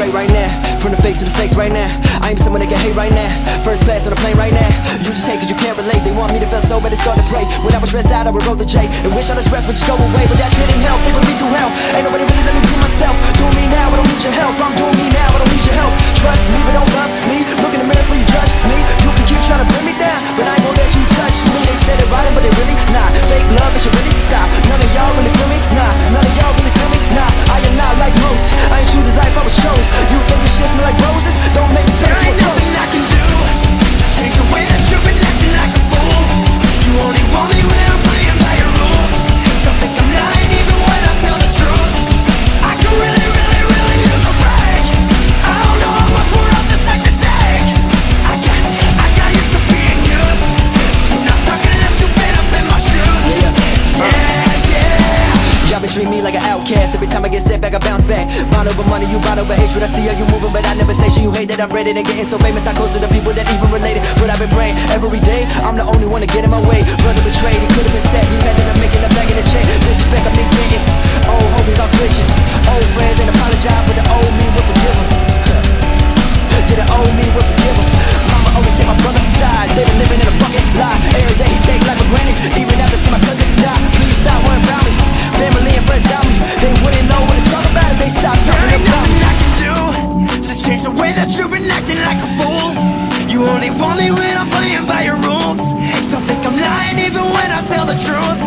Right now, from the fakes to the snakes right now. I am someone that can hate right now. First class on the plane right now. You just hate cause you can't relate. They want me to feel so bad they start to pray. When I was stressed out I would roll the J and wish all the stress would just go away. But that didn't help, they put me through hell. Ain't nobody really let me do myself. Doing me now, I don't need your help. I'm doing me now, I don't need your help. Trust me, but don't love me. Look in the mirror before you judge me. You can keep trying to bring me down, but I ain't gonna let you touch me. They said it right, but they really not. Fake love, it should really stop. None of y'all really feel me? Nah, none of y'all really feel me? Nah, I am not like most. I ain't choose the life I was chose. You think this shit smell like roses? Don't make me turn to a ghost. There ain't nothing I can do to change the way that you've been acting like a fool. You only want me when I'm playing by your rules. Some think I'm lying even when I tell the truth. I could really, really, really use a break. I don't know how much more of this I can take. I got used to being used. Do not talk unless you've been up in my shoes. Y'all been treating me like an outcast. Every time I get set back, I bounce back. Bond over money, you bond over hatred. I see how you moving, but I never say shit. You hate that I'm ready to getting so famous, not close to the people that even related. But I've been praying every day. I'm the only one to get in my way. Brother betrayed, he could've been sad. He mad that I'm making a bag in the chain. Disrespect, I'm been getting. Old homies, I'm switching. Old friends ain't apologize, but the old me will forgive him. Yeah, the old me will forgive him. Mama always take my brother side. They been living in a fucking lie. Every day he take life for granted. Even after see my cousin die. Please stop worrying about me. Family and friends doubt me. They wouldn't know what to talk about if they stopped talking about me. There ain't nothing I can do to change the way that you've been acting like a fool. You only want me when I'm playing by your rules. Some think I'm lying even when I tell the truth.